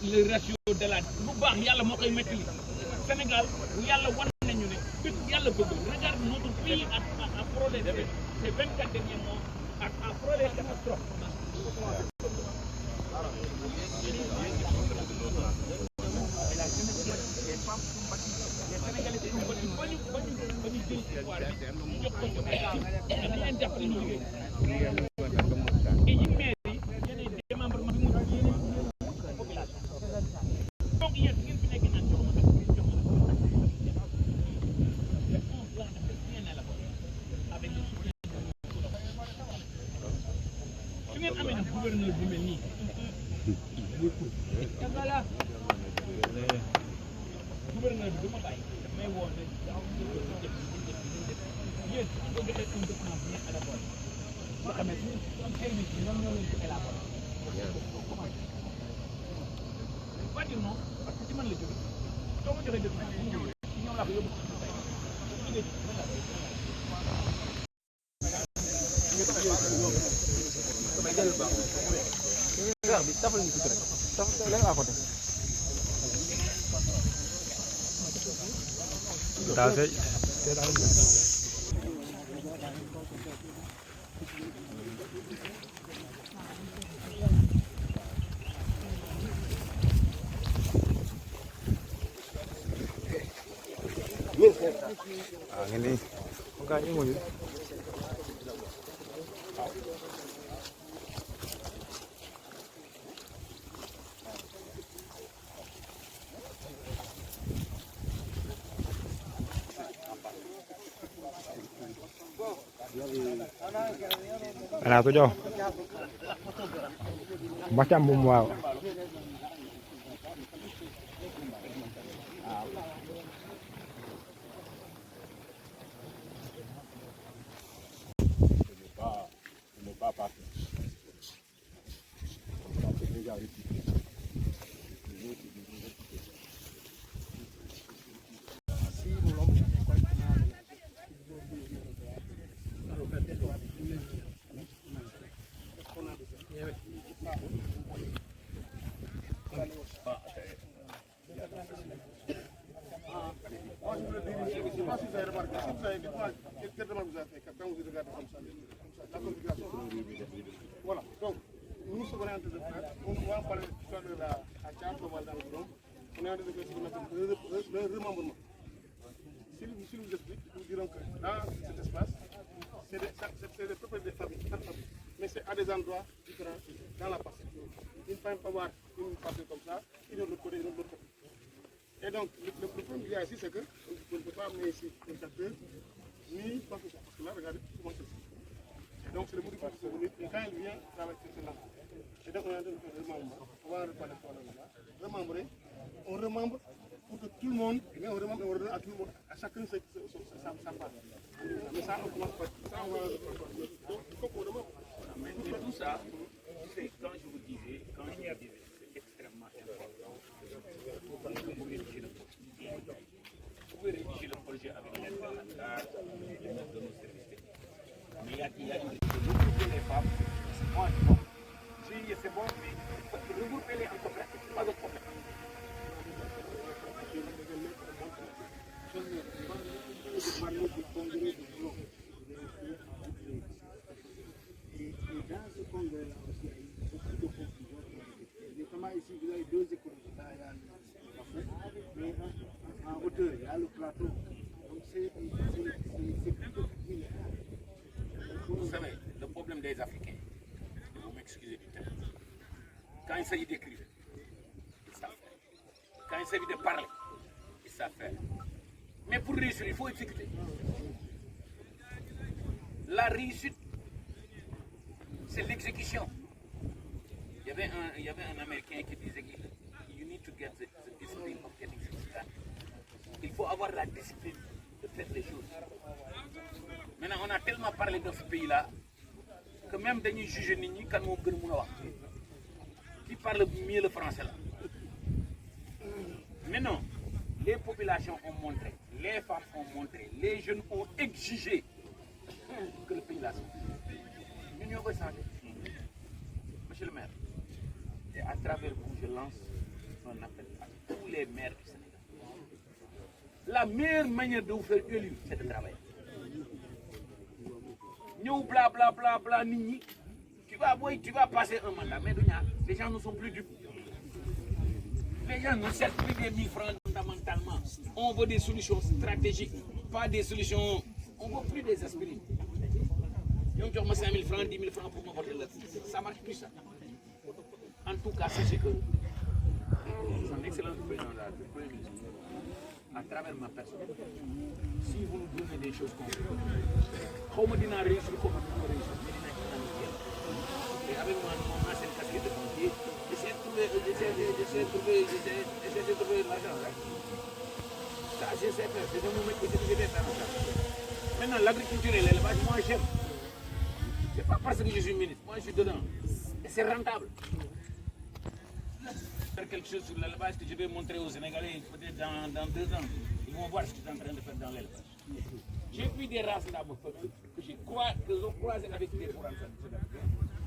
le ratio de la bu baax yàlla moo koy métti Sénégal yàlla wan nañu ne bépp yàlla bëgg regarde notre pays à problème ces 24 derniers mois à problème catastrophe les Sénégalais sont battus ba ñu jël pouvoir bi ñu jox ko ñu ay dañ leen jàppale ñu liggéey et yi maire yi yeneen démembrement bi mu yeneen population donc yéen ngeen fi nekk naan jox ma ak jox ma on doit bien élaboré avec le soutien su ngeen amee nag gouverneur bu mel nii voilà gouverneur bi du ma bàyyi daf may woo ne yéen su ko joxee un document bien élaboré boo xamee su am service bi ñoom ñoo leen ko élaboré pas dire non parce que ci man la jóge soo ma joxee document bi ñoom laa ko yóbbu ini mukanya mau anak tu jauh macam bom wow Voilà, donc nous ce qu'on est en train de faire, on va parler tout à l'heure à Tchad, on est en train de faire ce qu'on appelle le remembrement. Si nous explique, nous dirons que dans cet espace, c'est des propriétés des familles, mais c'est à des endroits différents dans la parcelle. Il ne peut pas avoir une parcelle comme ça, une autre côté, une autre côté. Et donc, le problème qu'il y a ici, c'est qu'on ne peut pas amener ici un tracteur, ni quoi que ce soit. Parce que là, regardez comment c'est. Et donc, c'est le modificateur qui est venu. Et quand il vient, ça va être là. Et donc, on est en train de faire le remembrement. On va reparler de ça. Remembrer. On remembre pour que tout le monde, et bien on remembre et on redonne à tout le monde, à chacun sa part. Mais ça, on commence par ça, on va donc, il faut qu'on remembre. Mais tout ça, c'est quand je vous disais, c'est extrêmement important. Vous pouvez rédiger le projet. Vous pouvez rédiger le projet avec l'aide de nos services techniques. Mais il y a regrouper les femmes. Moi, c'est bon, mais regrouper les en coopérative, c'est pas de problème. Et dans ce congrès-là aussi, il y a eu beaucoup de confusion. Notamment ici, vous avez deux écoles. Là, il y a le café, mais en hauteur, il y a le plateau. Donc c'est plus de. Vous savez, le problème des Africains, vous m'excusez du terme, quand il s'agit d'écrire, ils savent faire. Quand il s'agit de parler, ils savent faire. Mais pour réussir, il faut exécuter. La réussite, c'est l'exécution. Il y avait un Américain qui disait you need to get the discipline of getting things done. Il faut avoir la discipline de faire les choses. Maintenant, on a tellement parlé de ce pays-là que même dañuy juger nit ñi kan moo gën a mun a wax qui parle mieux le français là. Mais non, les populations ont montré, les femmes ont montré, les jeunes ont exigé que le pays là soit. Nous ñoo koy changer. Monsieur le maire, et à travers vous, je lance les maires du Sénégal. La meilleure manière de vous faire élire, c'est de travailler. Nous, bla bla bla bla, nini. Tu vas passer un mandat, mais les gens ne sont plus dupes. Les gens ne cherchent plus des 1000 francs fondamentalement. On veut des solutions stratégiques, pas des solutions. On ne veut plus des aspirines. Donc, tu as 5 000 francs, 10 000 francs pour me voter là. Ça ne marche plus, ça. En tout cas, sachez que son excellence président du Premier ministre, à travers ma personne, si vous nous donnez des choses concrètes, comment on a réussi, comment on a réussi, et avec mon ancienne casquette de banquier, j'essaie de trouver l'argent. Ça, je sais faire, c'est un moment que je vais faire. Maintenant, l'agriculture et l'élevage, moi j'aime. C'est pas parce que je suis ministre, moi je suis dedans. Et c'est rentable. Faire quelque chose sur l'élevage que je vais montrer aux Sénégalais peut-être dans 2 ans. Ils vont voir ce que je suis en train de faire dans l'élevage. J'ai vu des races là, que je croise avec des fourrants.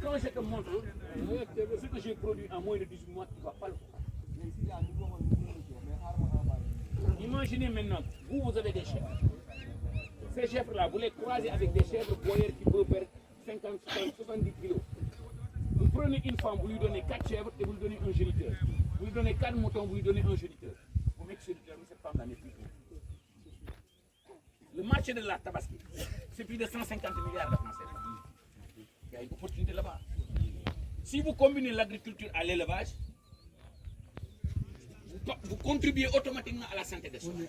Quand je te montre ce que j'ai produit en moins de 18 mois, tu ne vas pas le voir. Imaginez maintenant, vous avez des chèvres. Ces chèvres-là, vous les croisez avec des chèvres boyères qui peuvent faire 50, 70 kilos. Vous prenez une femme, vous lui donnez 4 chèvres et vous lui donnez un géniteur. Vous lui donnez 4 moutons, vous lui donnez un géniteur. Vous mettez ce géniteur, cette femme-là n'est plus. Le marché de la Tabaski, c'est plus de 150 milliards de francs CFA. Il y a une opportunité là-bas. Si vous combinez l'agriculture à l'élevage, vous contribuez automatiquement à la santé des sols.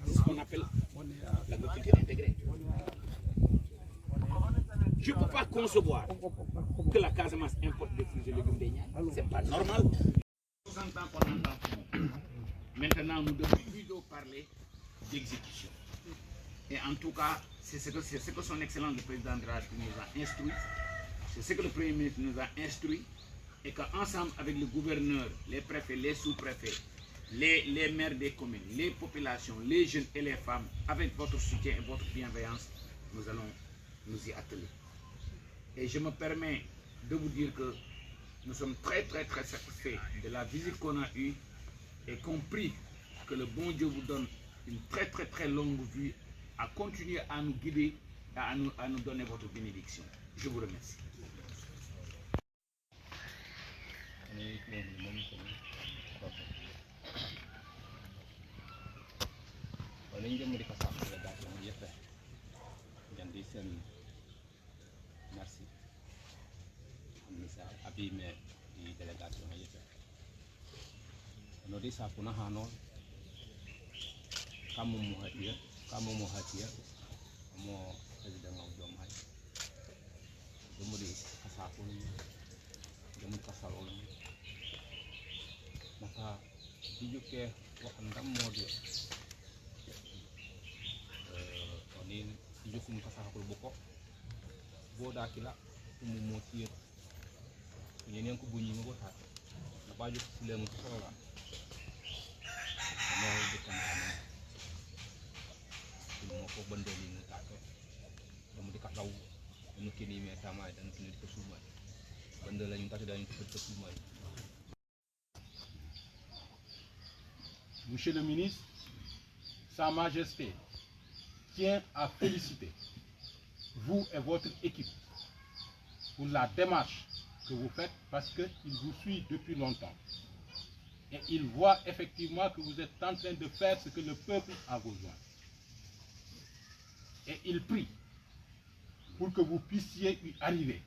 C'est ce qu'on appelle l'agriculture intégrée. Je ne peux pas concevoir que la Casamance importe des fruits et légumes des Niayes. Ce n'est pas normal. 60 ans qu'on entend. Maintenant, nous devons plutôt parler d'exécution. Et en tout cas, c'est ce que son Excellence le Président de la République nous a instruit. C'est ce que le Premier ministre nous a instruit. Et qu'ensemble avec le gouverneur, les préfets, les sous-préfets, les maires des communes, les populations, les jeunes et les femmes, avec votre soutien et votre bienveillance, nous allons nous y atteler. Et je me permets de vous dire que nous sommes très satisfaits de la visite qu'on a eue et compris que le bon Dieu vous donne une très longue vue à continuer à nous guider et à nous donner votre bénédiction. Je vous remercie. Merci. Misal abime di delegation yete. Nodi sa puna hano kamu mo hatia mo president ng Jomai. Dumudi kasapon dumudi kasalon. Maka dijuke wakandam modio. Onin dijukum kasakul boko. Boda kila umumotir. Ini yang kubunyi ngobat. Napa juk sila mo sola. Mo bukan kana. Mo ko bandeli mo take. Mo dikataw. Mo kini me tama dan kini kesumai. Bandela yung take dan kesumai. Monsieur le ministre, Sa Majesté tient à féliciter vous et votre équipe pour la démarche que vous faites parce qu'il vous suit depuis longtemps. Et il voit effectivement que vous êtes en train de faire ce que le peuple a besoin. Et il prie pour que vous puissiez y arriver.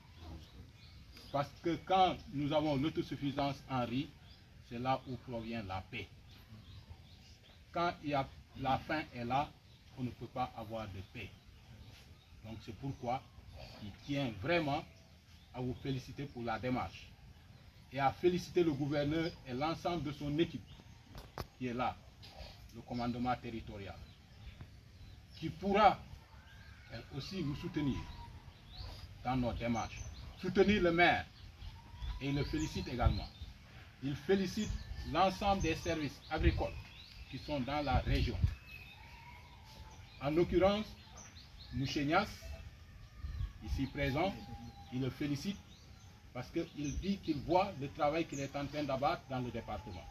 Parce que quand nous avons l'autosuffisance en riz, c'est là où provient la paix. Quand la faim est là, on ne peut pas avoir de paix. Donc c'est pourquoi il tient vraiment à vous féliciter pour la démarche et à féliciter le gouverneur et l'ensemble de son équipe qui est là, le commandement territorial, qui pourra aussi nous soutenir dans nos démarches. Soutenir le maire, et il le félicite également. Il félicite l'ensemble des services agricoles qui sont dans la région. En l'occurrence, Mouchenias, ici présent, il le félicite parce qu'il dit qu'il voit le travail qu'il est en train d'abattre dans le département.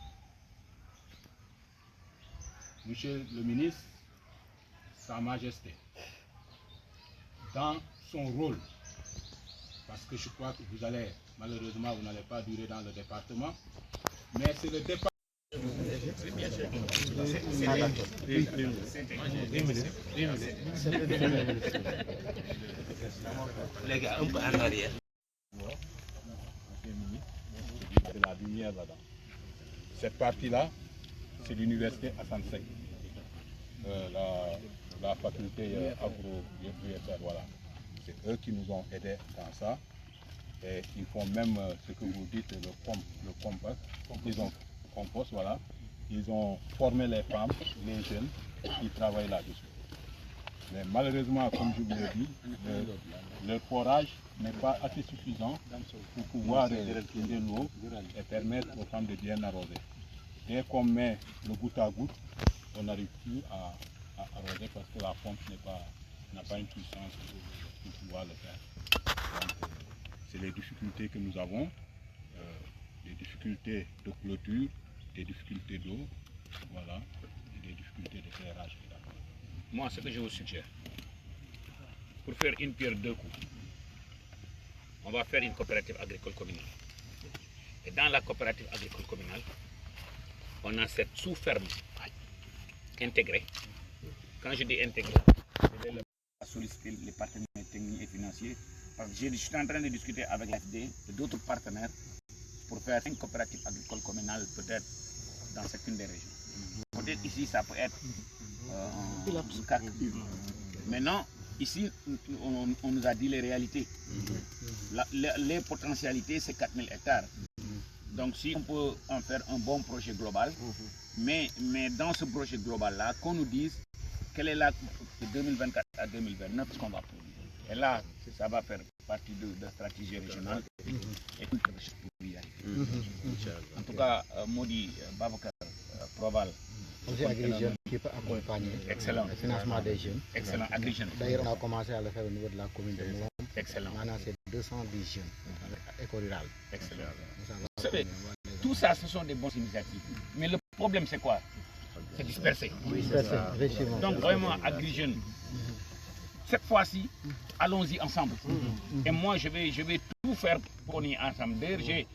Monsieur le ministre, Sa Majesté, dans son rôle, parce que je crois que vous allez, malheureusement, vous n'allez pas durer dans le département, mais c'est le département. Les gars, un peu en arrière. De la lumière là-dedans. Cette partie-là, c'est l'université Hassan Sek, la faculté agro-UFR, voilà. C'est eux qui nous ont aidés dans ça. Et ils font même ce que vous dites, le compost. Ils ont compost, voilà. Ils ont formé les femmes, les jeunes qui travaillent là-dessus. Mais malheureusement, comme je vous l'ai dit, le forage n'est pas assez suffisant pour pouvoir retirer l'eau et permettre aux femmes de bien arroser. Dès qu'on met le goutte à goutte, on n'arrive plus à arroser parce que la pompe n'a pas une puissance pour pouvoir le faire. Donc, c'est les difficultés que nous avons, des difficultés de clôture, des difficultés d'eau, voilà, et des difficultés d'éclairage. Moi, ce que je vous suggère, pour faire une pierre deux coups, on va faire une coopérative agricole communale. Et dans la coopérative agricole communale, on a cette sous-ferme intégrée. Quand je dis intégrée, je vais solliciter les partenaires techniques et financiers. Parce que je suis en train de discuter avec l'AFD et d'autres partenaires pour faire une coopérative agricole communale peut-être dans chacune des régions. Peut-être ici, ça peut être un cas. Maintenant, ici, on nous a dit les réalités. Les potentialités, c'est 4000 hectares. Donc, si on peut en faire un bon projet global, mais dans ce projet global-là, qu'on nous dise quelle est la de 2024 à 2029 ce qu'on va produire. Et là, ça va faire partie de la stratégie régionale et pour y arriver. En tout cas, Modi Babacar Proval. C'est AgriJeunes qui peut accompagner le financement des jeunes. Excellent, AgriJeunes. D'ailleurs, on a commencé à le faire au niveau de la commune de Moulom. Excellent. Maintenant, c'est 210 jeunes avec éco-rural. Excellent. Vous savez, tout ça, ce sont des bonnes initiatives. Mais le problème, c'est quoi? C'est dispersé. Donc, vraiment, AgriJeunes, cette fois-ci, allons-y ensemble. Et moi, je vais tout faire pour y ensemble. D'ailleurs,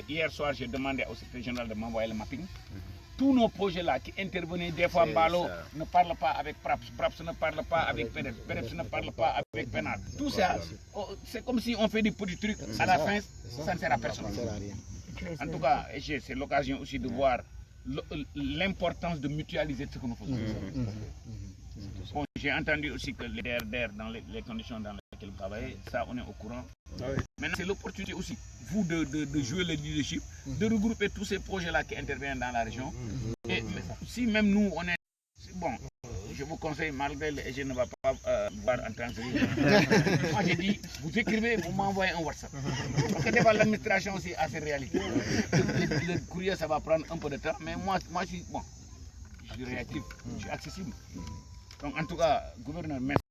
hier soir, j'ai demandé au secrétaire général de m'envoyer le mapping. Tous nos projets-là qui intervenaient, des fois, Balo ne parle pas avec Praps, Praps ne parle pas avec Pérez, Pérez ne parle pas avec Pénard. Tout ça, c'est comme si on fait des petits trucs. À la fin, ça ne sert à personne. En tout cas, c'est l'occasion aussi de voir l'importance de mutualiser ce que nous faisons. Bon, j'ai entendu aussi que les DRDR, dans les conditions dans lesquelles vous travaillez, ça on est au courant. Maintenant, c'est l'opportunité aussi, vous, de jouer le leadership, de regrouper tous ces projets-là qui interviennent dans la région. Et si même nous, on est... Bon, je vous conseille, malgré le je ne vais pas voir en transfert. Moi, j'ai dit, vous écrivez, vous m'envoyez un WhatsApp. Parce que des fois, l'administration aussi a ses réalités. Le courrier, ça va prendre un peu de temps, mais moi je suis, bon, je suis réactif, je suis accessible. Donc, en tout cas, gouverneur, merci.